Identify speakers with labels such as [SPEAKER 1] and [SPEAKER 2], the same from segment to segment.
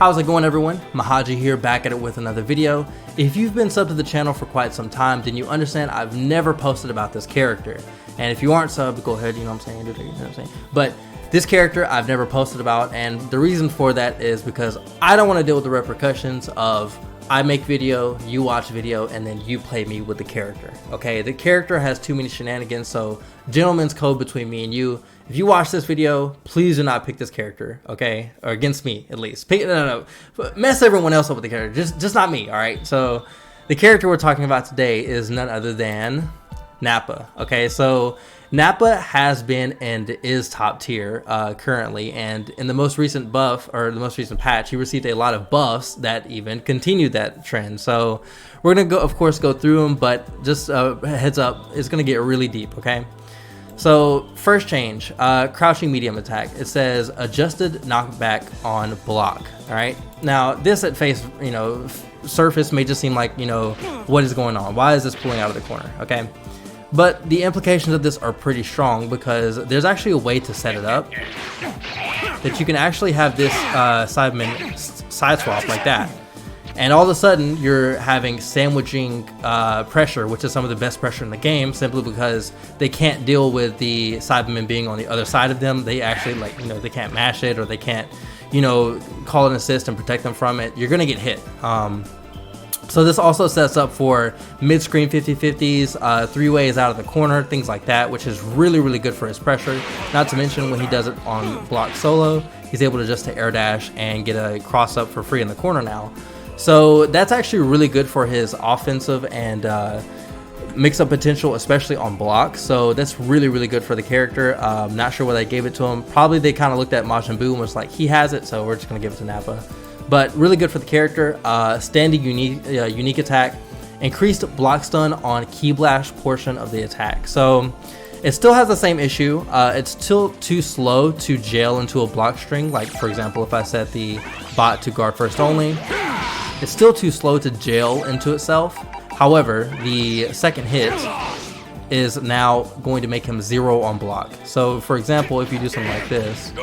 [SPEAKER 1] How's it going, everyone? Mahaji here, back at it with another video. If you've been subbed to the channel for quite some time, then you understand I've never posted about this character. And if you aren't subbed, go ahead, you know what I'm saying, you know what I'm saying. But this character I've never posted about, and the reason for that is because I don't want to deal with the repercussions of I make video, you watch video, and then you play me with the character. Okay, the character has too many shenanigans, so gentleman's code between me and you. If you watch this video, please do not pick this character, okay? Or against me, at least. No. Mess everyone else up with the character, just not me, all right? So the character we're talking about today is none other than Nappa, okay? So Nappa has been and is top tier currently, and in the most recent buff, or the most recent patch, he received a lot of buffs that even continued that trend. So we're gonna of course go through them, but just heads up, it's gonna get really deep, okay? So first change, crouching medium attack. It says adjusted knockback on block. All right. Now this at face, surface may just seem like, what is going on? Why is this pulling out of the corner? Okay. But the implications of this are pretty strong because there's actually a way to set it up that you can actually have this Saibaman side swap like that. And all of a sudden, you're having sandwiching pressure, which is some of the best pressure in the game, simply because they can't deal with the Saibaman being on the other side of them. They actually, they can't mash it, or they can't, call an assist and protect them from it. You're going to get hit. So this also sets up for mid-screen 50-50s, three ways out of the corner, things like that, which is really, really good for his pressure. Not to mention when he does it on block solo, he's able to just to air dash and get a cross up for free in the corner now. So that's actually really good for his offensive and mix-up potential, especially on block. So that's really, really good for the character. Not sure why they gave it to him. Probably they kind of looked at Majin Buu and was like, he has it, so we're just going to give it to Nappa. But really good for the character. Standing unique attack. Increased block stun on key blast portion of the attack. So it still has the same issue. It's still too slow to jail into a block string. Like, for example, if I set the bot to guard first only, it's still too slow to jail into itself. However, the second hit is now going to make him 0 on block. So for example, if you do something like this,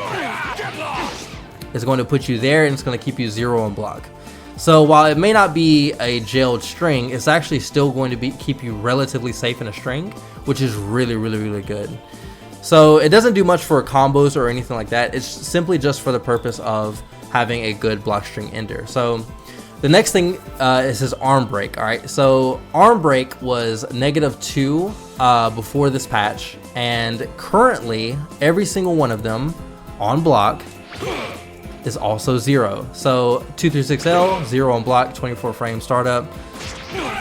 [SPEAKER 1] it's going to put you there and it's going to keep you 0 on block. So while it may not be a jailed string, it's actually still going to keep you relatively safe in a string, which is really, really, really good. So it doesn't do much for combos or anything like that. It's simply just for the purpose of having a good block string ender. So the next thing is his arm break. All right, so arm break was -2 before this patch, and currently every single one of them on block is also 0. So 236L 0 on block, 24 frame startup.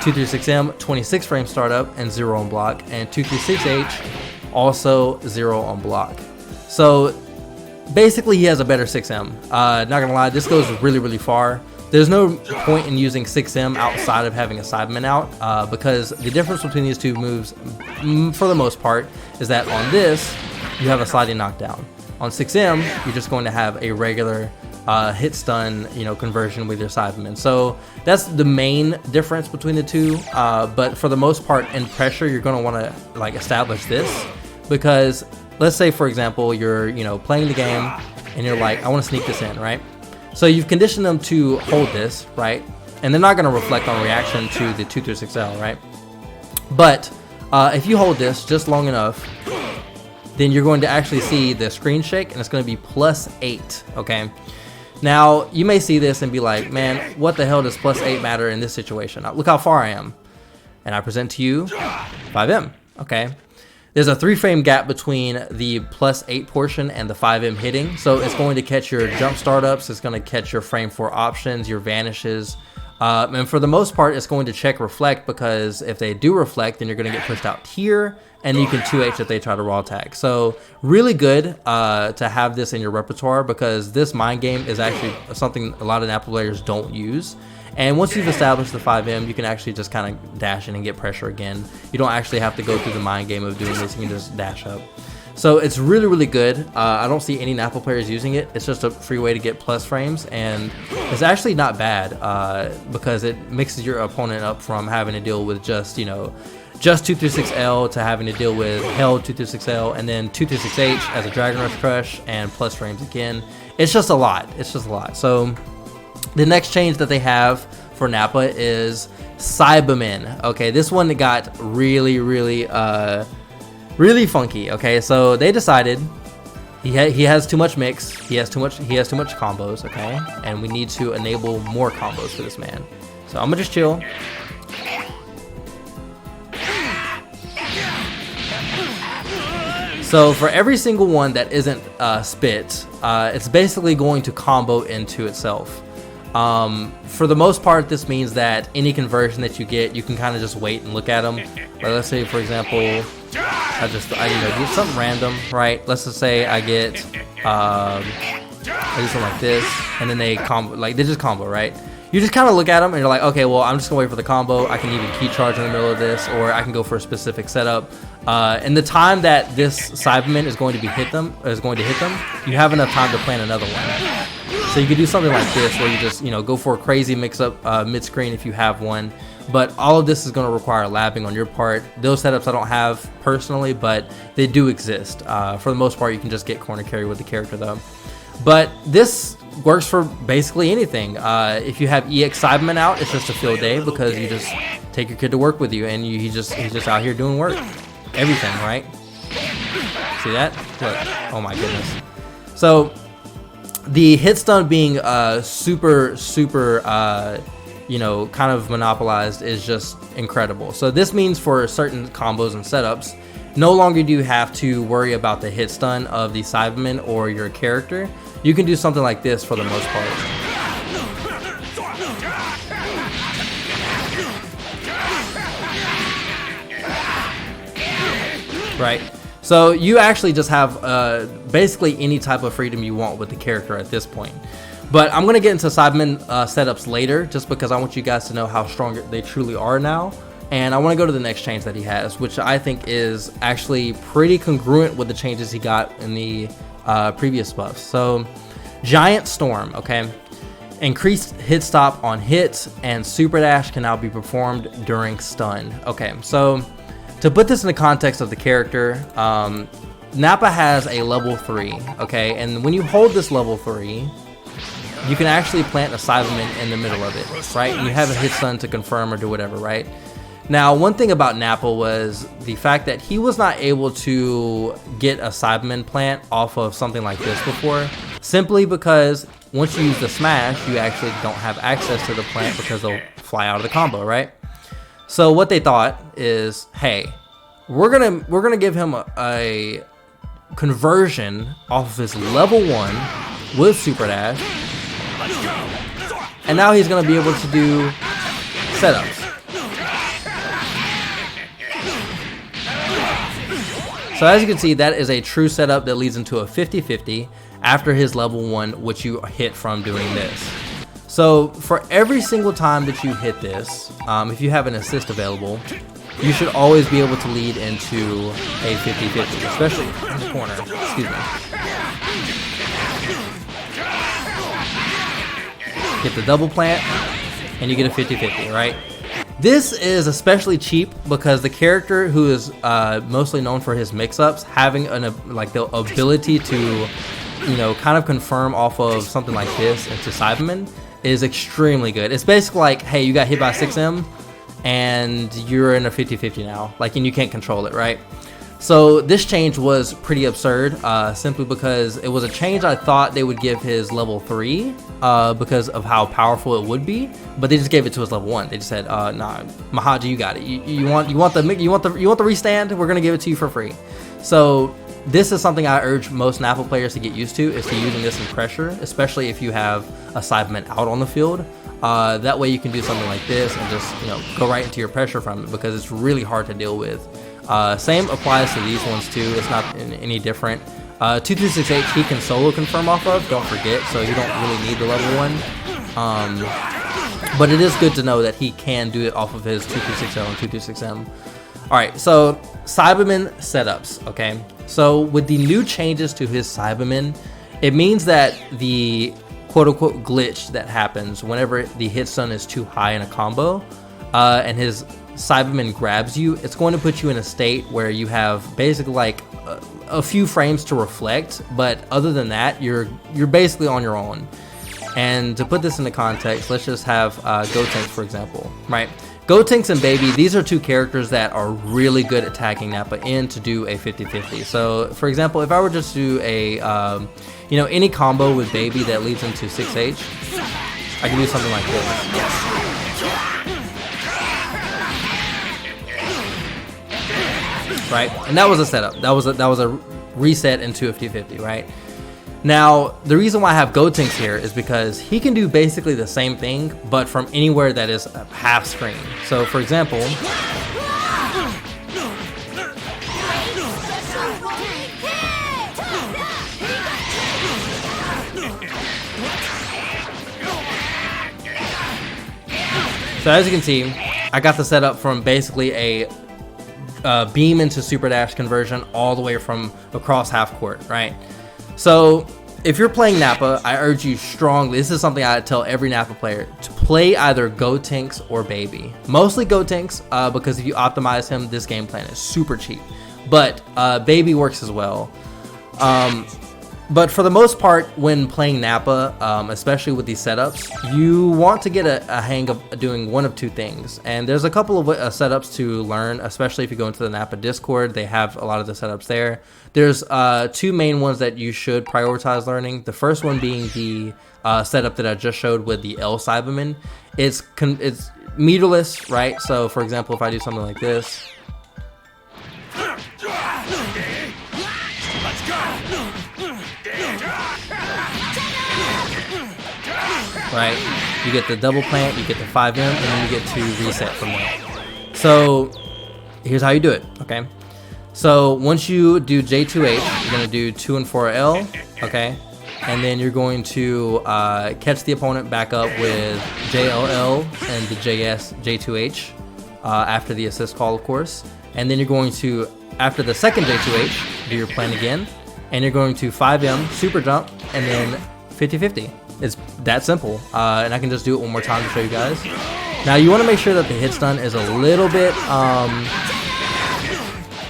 [SPEAKER 1] 236M 26 frame startup and 0 on block, and 236H also 0 on block. So basically he has a better 6M. Not gonna lie, this goes really, really far. There's no point in using 6M outside of having a Saibaman out, because the difference between these two moves, for the most part, is that on this, you have a sliding knockdown. On 6M, you're just going to have a regular hit stun, conversion with your Saibaman. So that's the main difference between the two. But for the most part, in pressure, you're going to want to establish this, because let's say, for example, you're playing the game and you're like, I want to sneak this in, right? So you've conditioned them to hold this, right? And they're not going to reflect on reaction to the 236L, right? But if you hold this just long enough, then you're going to actually see the screen shake, and it's going to be +8, okay? Now, you may see this and be like, man, what the hell does +8 matter in this situation? Look how far I am. And I present to you 5M, okay? There's a 3-frame gap between the +8 portion and the 5M hitting, so it's going to catch your jump startups, it's going to catch your frame 4 options, your vanishes, and for the most part, it's going to check reflect, because if they do reflect, then you're going to get pushed out here, and you can 2H if they try to raw tag. So really good to have this in your repertoire, because this mind game is actually something a lot of Nappa players don't use. And once you've established the 5M, you can actually just kind of dash in and get pressure again. You don't actually have to go through the mind game of doing this. You can just dash up. So it's really, really good. I don't see any Nappa players using it. It's just a free way to get plus frames, and it's actually not bad because it mixes your opponent up from having to deal with just 236L to having to deal with held 236L and then 236H as a Dragon Rush Crush and plus frames again. It's just a lot. So The next change that they have for Nappa is Saibaman. Okay, this one got really funky. Okay, so they decided he has too much mix, he has too much combos. Okay, and we need to enable more combos for this man. So I'm gonna just chill. So for every single one that isn't spit, it's basically going to combo into itself. For the most part, this means that any conversion that you get, you can kind of just wait and look at them. Like, let's say, for example, I get something random, right? Let's just say I get I do something like this, and then they combo, like they just combo, right? You just kind of look at them and you're like, okay, well, I'm just gonna wait for the combo. I can even key charge in the middle of this, or I can go for a specific setup. And the time that this Saibaman is going to hit them, you have enough time to plan another one. So you could do something like this, where you just go for a crazy mix-up mid-screen if you have one. But all of this is going to require labbing on your part. Those setups I don't have personally, but they do exist. For the most part, you can just get corner carry with the character though. But this works for basically anything. If you have EX Saibaman out, it's just a field day because you just take your kid to work with you, and he's just out here doing work. Everything, right? See that? Look. Oh my goodness. So the hit stun being super kind of monopolized is just incredible. So this means for certain combos and setups, no longer do you have to worry about the hit stun of the Saibaman or your character. You can do something like this for the most part. Right? So you actually just have basically any type of freedom you want with the character at this point. But I'm going to get into Saibaman setups later, just because I want you guys to know how strong they truly are now. And I want to go to the next change that he has, which I think is actually pretty congruent with the changes he got in the previous buffs. So Giant Storm, okay? Increased hit stop on hits, and Super Dash can now be performed during stun. Okay, so to put this in the context of the character, Nappa has a level 3, okay? And when you hold this level 3, you can actually plant a Saibaman in the middle of it, right? And you have a hit stun to confirm or do whatever, right? Now, one thing about Nappa was the fact that he was not able to get a Saibaman plant off of something like this before, simply because once you use the smash, you actually don't have access to the plant because they'll fly out of the combo, right? So what they thought is, hey, we're gonna give him a conversion off of his level 1 with Super Dash, and now he's gonna be able to do setups. So as you can see, that is a true setup that leads into a 50-50 after his level 1, which you hit from doing this. So for every single time that you hit this, if you have an assist available, you should always be able to lead into a 50-50, especially in the corner. Excuse me. Get the double plant, and you get a 50-50, right? This is especially cheap because the character who is mostly known for his mix-ups, having the ability to, kind of confirm off of something like this into Saibaman is extremely good. It's basically like, hey, you got hit by 6M and you're in a 50-50 now, and you can't control it, right? So this change was pretty absurd, simply because it was a change I thought they would give his level 3 because of how powerful it would be, but they just gave it to his level 1. They just said, nah, Mahaji, you got it. You want the restand? We're gonna give it to you for free. So this is something I urge most Nappa players to get used to, is to using this in pressure, especially if you have a Saibaman out on the field. That way you can do something like this and just go right into your pressure from it, because it's really hard to deal with. Same applies to these ones too. It's not any different. 2368 he can solo confirm off of, don't forget, so you don't really need the level 1. But it is good to know that he can do it off of his 2360 and 2360M. Alright, so Saibaman setups, okay? So with the new changes to his Saibaman, it means that the quote-unquote glitch that happens whenever the hit stun is too high in a combo, and his Saibaman grabs you, it's going to put you in a state where you have basically a few frames to reflect, but other than that, you're basically on your own. And to put this into context, let's just have Gotenks, for example, right? Gotenks and Baby, these are two characters that are really good at tagging Nappa in to do a 50-50. So, for example, if I were just to do a, you know, any combo with Baby that leads into 6H, I can do something like this. Right? And that was a setup. That was a reset into a 50-50, right? Now, the reason why I have Gotenks here is because he can do basically the same thing, but from anywhere that is a half screen. So, for example, so as you can see, I got the setup from basically a beam into super dash conversion all the way from across half court, right? So if you're playing Nappa, I urge you strongly, this is something I tell every Nappa player, to play either Gotenks or Baby. Mostly Gotenks, because if you optimize him, this game plan is super cheap. But Baby works as well. But for the most part, when playing Nappa, especially with these setups, you want to get a hang of doing one of two things. And there's a couple of setups to learn, especially if you go into the Nappa Discord. They have a lot of the setups there. There's two main ones that you should prioritize learning. The first one being the setup that I just showed with the L Saibaman. It's meterless, right? So, for example, if I do something like this. Right, you get the double plant, you get the 5M, and then you get to reset from there. So here's how you do it, okay? So once you do J2H, you're gonna do 2 and 4L, okay? And then you're going to catch the opponent back up with JLL and the JS J2H after the assist call, of course. And then you're going to, after the second J2H, do your plan again, and you're going to 5M, super jump, and then 50-50. It's that simple, and I can just do it one more time to show you guys. Now you want to make sure that the hit stun is a little bit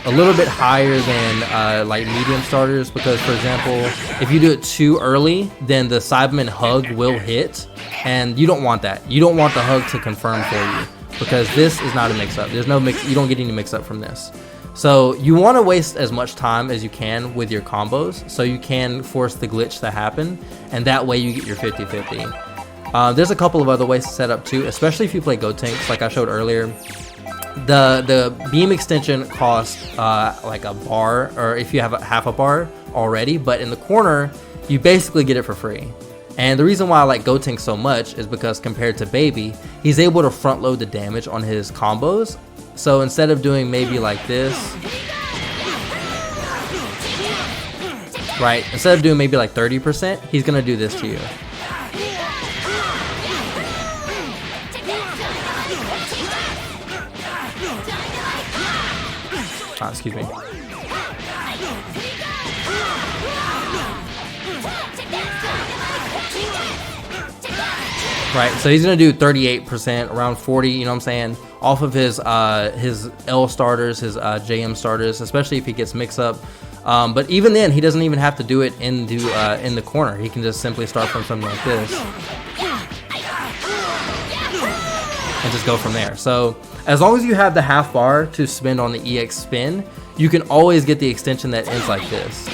[SPEAKER 1] higher than like medium starters, because for example, if you do it too early, then the Saibaman hug will hit, and you don't want that. You don't want the hug to confirm for you, because this is not a mix-up. There's no mix. You don't get any mix-up from this. So you want to waste as much time as you can with your combos, so you can force the glitch to happen, and that way you get your 50-50. There's a couple of other ways to set up too, especially if you play Gotenks, like I showed earlier. The beam extension costs like a bar, or if you have half a bar already, but in the corner, you basically get it for free. And the reason why I like Gotenks so much is because compared to Baby, he's able to front load the damage on his combos. So instead of doing maybe like this, right, instead of doing maybe like 30%, he's gonna do this to you. Excuse me. Right, so he's gonna do 38%, around 40, you know what I'm saying, off of his L starters, his JM starters, especially if he gets mixed up. But even then, he doesn't even have to do it in the corner. He can just simply start from something like this and just go from there. So as long as you have the half bar to spend on the EX spin, you can always get the extension that ends like this.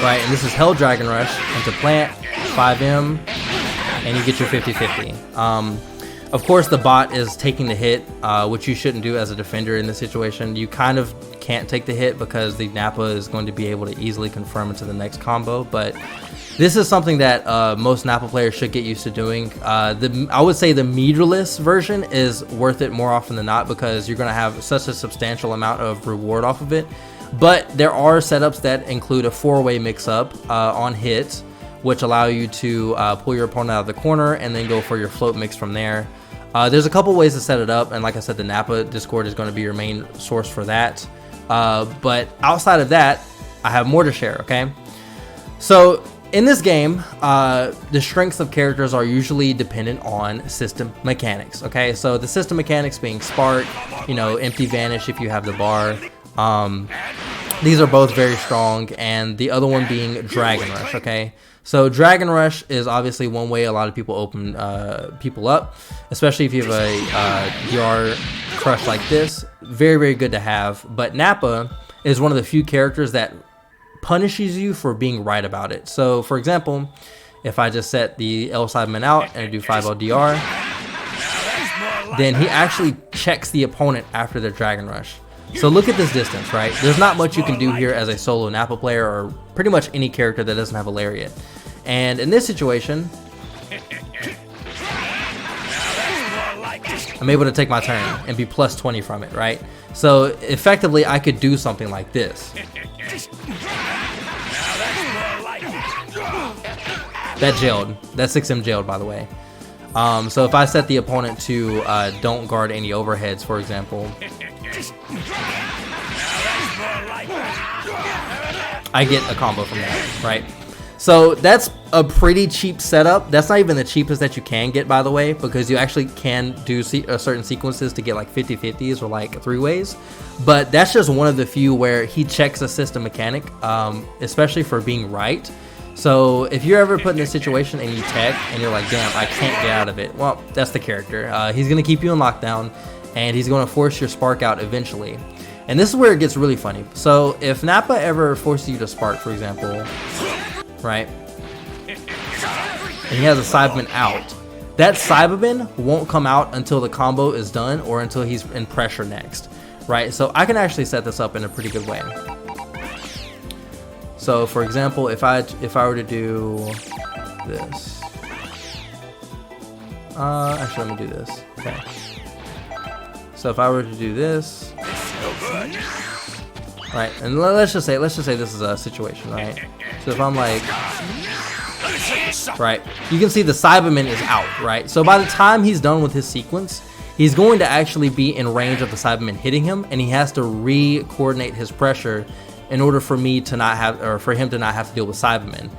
[SPEAKER 1] Right, and this is Hell Dragon Rush into plant, 5M, and you get your 50-50. Of course, the bot is taking the hit, which you shouldn't do as a defender in this situation. You kind of can't take the hit because the Nappa is going to be able to easily confirm into the next combo, but this is something that most Nappa players should get used to doing. I would say the meterless version is worth it more often than not, because you're going to have such a substantial amount of reward off of it. But there are setups that include a 4-way mix-up on hit, which allow you to pull your opponent out of the corner and then go for your float mix from there. There's a couple ways to set it up, and like I said, the Nappa Discord is going to be your main source for that. But outside of that, I have more to share, okay? So in this game, the strengths of characters are usually dependent on system mechanics, okay? So the system mechanics being Spark, you know, Empty Vanish if you have the bar, These are both very strong, and the other one being Dragon Rush, okay? So Dragon Rush is obviously one way a lot of people open people up, especially if you have a DR crush like this. Very, very good to have. But Nappa is one of the few characters that punishes you for being right about it. So, for example, if I just set the L Saibaman out and I do 5L DR, then he actually checks the opponent after their Dragon Rush. So look at this distance, right? There's not much you can do here as a solo Nappa player or pretty much any character that doesn't have a lariat. And in this situation, I'm able to take my turn and be plus 20 from it, right? So effectively, I could do something like this. That jailed. That 6M jailed, by the way. So if I set the opponent to don't guard any overheads, for example, I get a combo from that, right? So that's a pretty cheap setup. That's not even the cheapest that you can get, by the way, because you actually can do certain sequences to get like 50-50s or like 3-ways. But that's just one of the few where he checks a system mechanic, especially for being right. So if you're ever put in a situation and you tech and you're like, damn, I can't get out of it. Well, that's the character. He's going to keep you in lockdown and he's going to force your spark out eventually. And this is where it gets really funny. So if Nappa ever forces you to spark, for example, right, and he has a Saibaman out, that Saibaman won't come out until the combo is done or until he's in pressure next, right? So I can actually set this up in a pretty good way. So for example, if I were to do this, actually let me do this. Okay. So if I were to do this, right, and let's just say this is a situation, right? So if I'm like, right, you can see the Saibaman is out, right? So by the time he's done with his sequence, he's going to actually be in range of the Saibaman hitting him, and he has to re-coordinate his pressure in order for me to not have, or for him to not have to deal with Saibaman.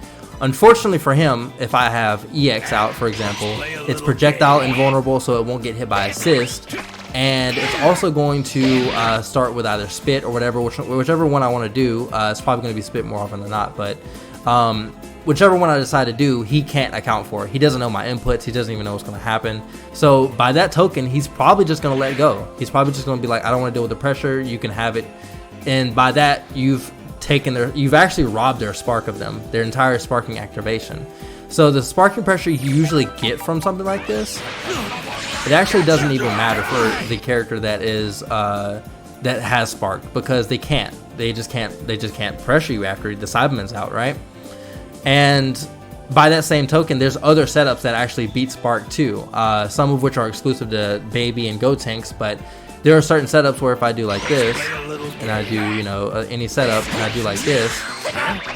[SPEAKER 1] Unfortunately for him, if I have EX out, for example, it's projectile invulnerable, so it won't get hit by assist, and it's also going to start with either spit or whatever, whichever one I want to do. It's probably going to be spit more often than not, but whichever one I decide to do, he can't account for it. He doesn't know my inputs. He doesn't even know what's going to happen. So by that token, he's probably just going to let go. He's probably just going to be like, I don't want to deal with the pressure. You can have it. And by that, you've actually robbed their spark of them, their entire sparking activation. So the sparking pressure you usually get from something like this, it actually doesn't even matter for the character that is that has spark, because they just can't pressure you after the Saibaman's out, right? And by that same token, there's other setups that actually beat spark too, some of which are exclusive to Baby and Go Tanks, but there are certain setups where if I do like this, and I do, you know, any setup, and I do like this,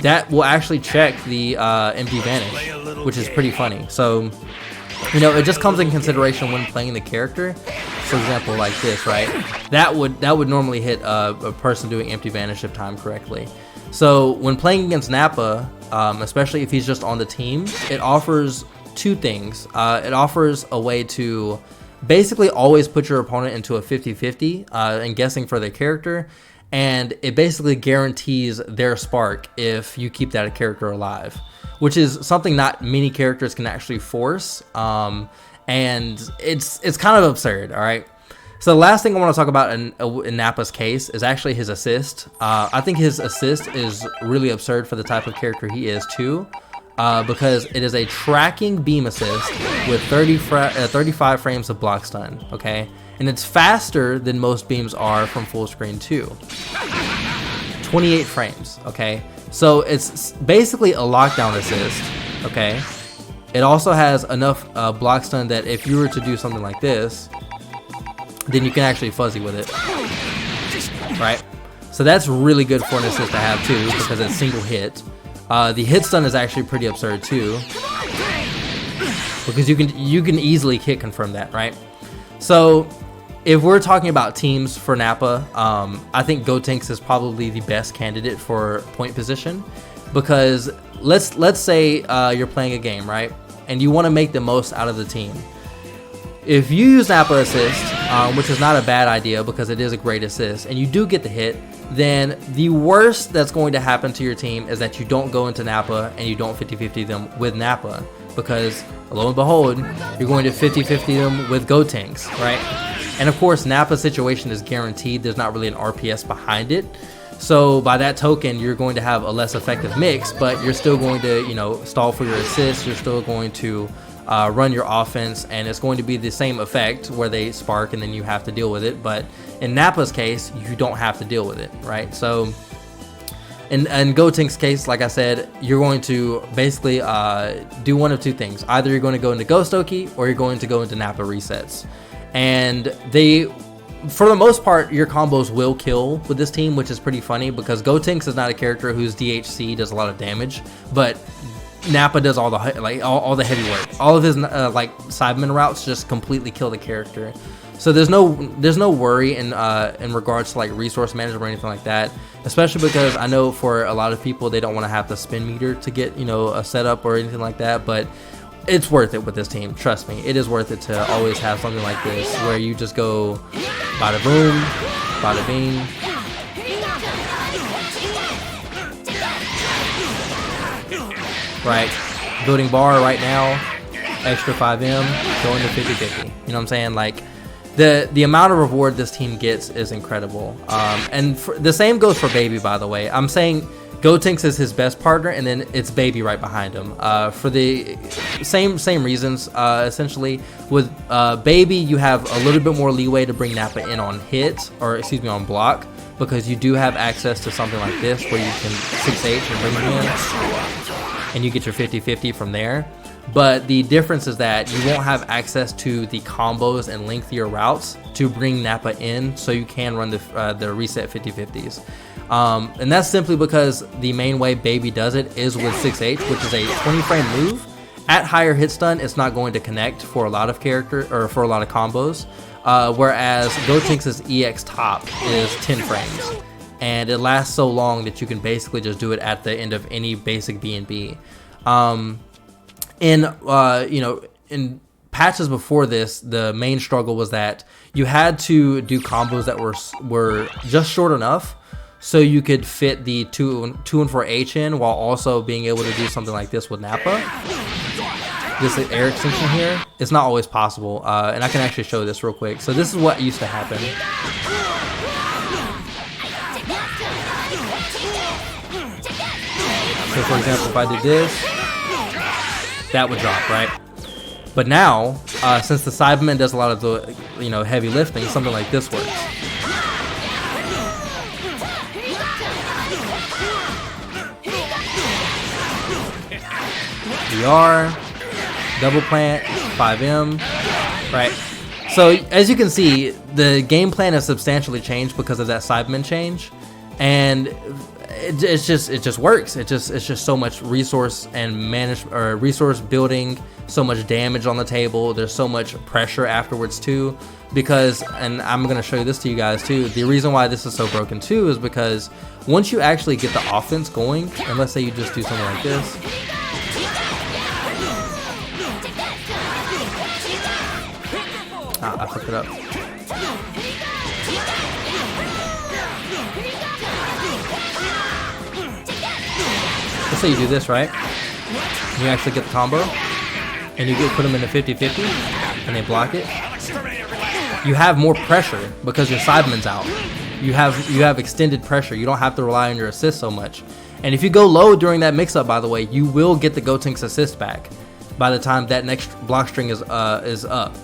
[SPEAKER 1] that will actually check the empty vanish, which is pretty funny. So, you know, it just comes in consideration when playing the character. For example, like this, right? That would normally hit a person doing empty vanish if timed correctly. So when playing against Nappa, especially if he's just on the team, it offers two things. It offers a way to basically always put your opponent into a 50-50 and guessing for their character, and it basically guarantees their spark if you keep that character alive, which is something not many characters can actually force, and it's kind of absurd. All right, so the last thing I want to talk about in Nappa's case is actually his assist. I think his assist is really absurd for the type of character he is too. Because it is a tracking beam assist with 35 frames of block stun, okay? And it's faster than most beams are from full screen too. 28 frames, okay? So it's basically a lockdown assist, okay? It also has enough block stun that if you were to do something like this, then you can actually fuzzy with it, right? So that's really good for an assist to have too, because it's single hit. The hit stun is actually pretty absurd too, because you can easily hit confirm that, right? So if we're talking about teams for Nappa, I think Gotenks is probably the best candidate for point position, because let's say you're playing a game, right, and you want to make the most out of the team. If you use Nappa assist, which is not a bad idea because it is a great assist, and you do get the hit, then the worst that's going to happen to your team is that you don't go into Nappa and you don't 50-50 them with Nappa, because lo and behold, you're going to 50-50 them with Gotenks, right? And of course, Nappa's situation is guaranteed. There's not really an RPS behind it. So by that token, you're going to have a less effective mix, but you're still going to, you know, stall for your assists. You're still going to run your offense, and it's going to be the same effect where they spark and then you have to deal with it. But in Nappa's case, you don't have to deal with it, right? So in Gotenk's case, like I said, you're going to basically do one of two things. Either you're going to go into Ghost Oki or you're going to go into Nappa resets. And they, for the most part, your combos will kill with this team, which is pretty funny because Gotenks is not a character whose DHC does a lot of damage, but Nappa does all the all the heavy work. All of his like Saibaman routes just completely kill the character. So there's no worry in regards to like resource management or anything like that. Especially because I know for a lot of people they don't want to have the spin meter to get, you know, a setup or anything like that, but it's worth it with this team. Trust me, it is worth it to always have something like this where you just go bada boom, bada bing. Right, building bar right now, extra 5M, going to 50-50. You know what I'm saying? Like the amount of reward this team gets is incredible. And the same goes for Baby, by the way. I'm saying Gotenks is his best partner, and then it's Baby right behind him. For the same reasons, essentially. With Baby, you have a little bit more leeway to bring Nappa in on hit, or excuse me, on block, because you do have access to something like this where you can 6H and bring him in, and you get your 50-50 from there. But the difference is that you won't have access to the combos and lengthier routes to bring Nappa in, so you can run the reset 50-50s. And that's simply because the main way Baby does it is with 6H, which is a 20 frame move. At higher hit stun, it's not going to connect for a lot of for a lot of combos. Whereas Gotenks' EX top is 10 frames, and it lasts so long that you can basically just do it at the end of any basic B&B. In patches before this, the main struggle was that you had to do combos that were just short enough so you could fit the 2 and 4 H in while also being able to do something like this with Nappa. This air extension here, it's not always possible, and I can actually show this real quick. So this is what used to happen. So for example, if I did this, that would drop, right? But now, since the Saibaman does a lot of the, you know, heavy lifting, something like this works. VR, double plant, 5M, right? So as you can see, the game plan has substantially changed because of that Saibaman change, and it just works. It's just so much resource and resource building, so much damage on the table. There's so much pressure afterwards too, because, and I'm gonna show you this to you guys too. The reason why this is so broken too is because once you actually get the offense going, and let's say you just do something like this. I fucked it up. Let's say you do this, right? You actually get the combo, and you put them in a 50-50, and they block it. You have more pressure because your Saibaman's out. You have extended pressure. You don't have to rely on your assist so much. And if you go low during that mix-up, by the way, you will get the Gotenks assist back by the time that next block string is up.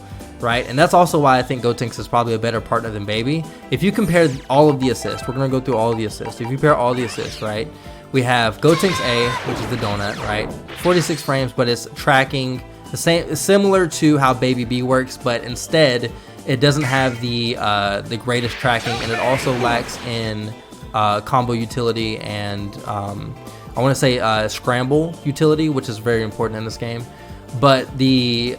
[SPEAKER 1] Right, and that's also why I think Gotenks is probably a better partner than Baby. If you compare all of the assists, we're gonna go through all of the assists. If you pair all the assists, right, we have Gotenks A, which is the donut, right, 46 frames, but it's tracking the same, similar to how Baby B works, but instead it doesn't have the greatest tracking, and it also lacks in combo utility and I want to say scramble utility, which is very important in this game. But the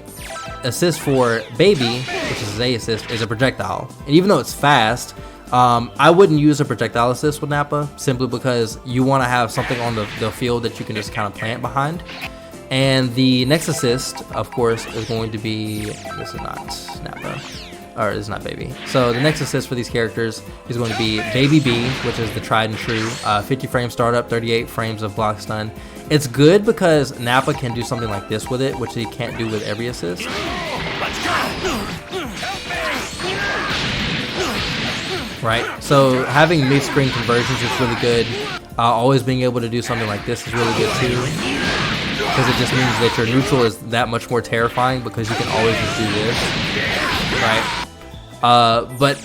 [SPEAKER 1] assist for Baby, which is a assist, is a projectile. And even though it's fast, I wouldn't use a projectile assist with Nappa, simply because you want to have something on the field that you can just kind of plant behind. And the next assist, of course, is going to be, this is not Nappa. or it's not baby. So the next assist for these characters is going to be Baby B, which is the tried and true 50 frame startup, 38 frames of block stun. It's good because Nappa can do something like this with it, which he can't do with every assist. Right, so having mid-screen conversions is really good. Always being able to do something like this is really good too, because it just means that your neutral is that much more terrifying because you can always just do this, right? But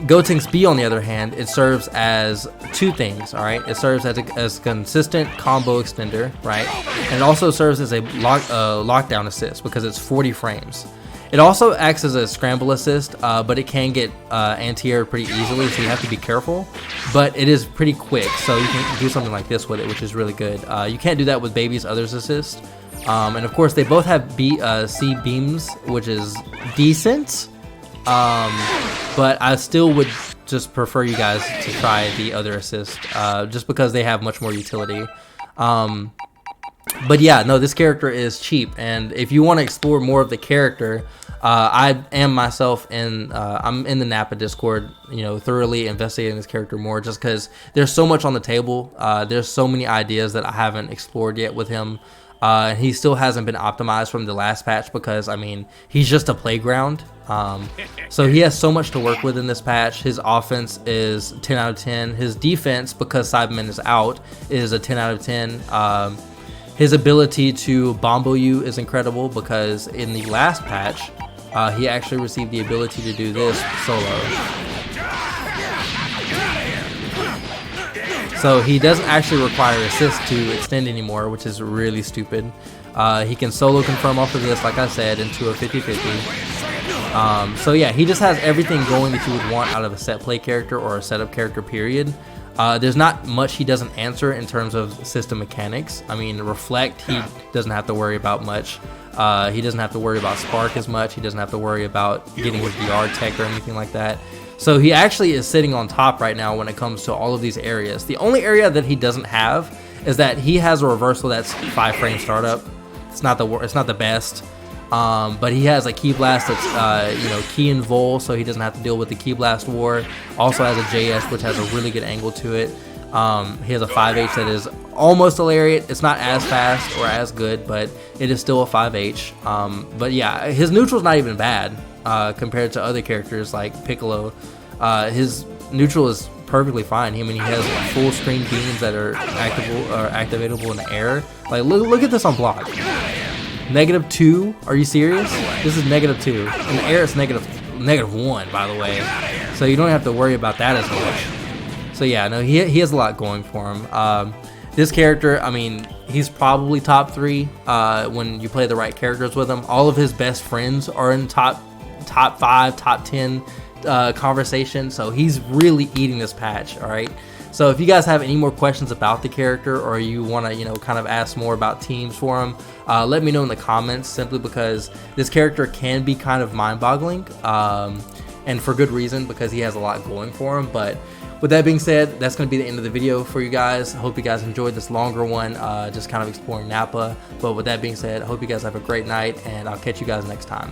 [SPEAKER 1] Gotenks B, on the other hand, it serves as two things, all right? It serves as a consistent combo extender, right? And it also serves as a lockdown assist because it's 40 frames. It also acts as a scramble assist, but it can get anti-air pretty easily, so you have to be careful. But it is pretty quick, so you can do something like this with it, which is really good. You can't do that with Baby's others assist. And of course, they both have C beams, which is decent. But I still would just prefer you guys to try the other assist, just because they have much more utility. But yeah, no, this character is cheap, and if you want to explore more of the character, I am myself I'm in the Nappa Discord, you know, thoroughly investigating this character more, just because there's so much on the table. There's so many ideas that I haven't explored yet with him. He still hasn't been optimized from the last patch because, I mean, he's just a playground. So he has so much to work with in this patch. His offense is 10 out of 10. His defense, because Saibaman is out, is a 10 out of 10. His ability to bombo you is incredible because in the last patch, he actually received the ability to do this solo. So he doesn't actually require assist to extend anymore, which is really stupid. He can solo confirm off of this, like I said, into a 50-50. So yeah, he just has everything going that you would want out of a set play character or a setup character, period. There's not much he doesn't answer in terms of system mechanics. I mean, Reflect, he doesn't have to worry about much. He doesn't have to worry about Spark as much. He doesn't have to worry about getting his VR tech or anything like that. So he actually is sitting on top right now when it comes to all of these areas. The only area that he doesn't have is that he has a reversal that's 5 frame startup. It's not the best. But he has a Key Blast that's, you know, Key and Vol, so he doesn't have to deal with the Key Blast war. Also has a JS, which has a really good angle to it. He has a 5H that is almost a Lariat. It's not as fast or as good, but it is still a 5H. But yeah, his neutral's not even bad compared to other characters like Piccolo. His neutral is perfectly fine. I mean, he has full screen beams that are activatable in the air. Like, look at this on block. -2? Are you serious? This is -2. In the air, it's -1, by the way. So you don't have to worry about that as much. So yeah, no, he has a lot going for him. This character, I mean, he's probably top 3 when you play the right characters with him. All of his best friends are in top 5, top 10 conversation. So he's really eating this patch. All right. So if you guys have any more questions about the character, or you want to, you know, kind of ask more about teams for him, let me know in the comments, simply because this character can be kind of mind-boggling, and for good reason, because he has a lot going for him. But with that being said, that's going to be the end of the video for you guys. I hope you guys enjoyed this longer one, just kind of exploring Nappa. But with that being said, I hope you guys have a great night, and I'll catch you guys next time.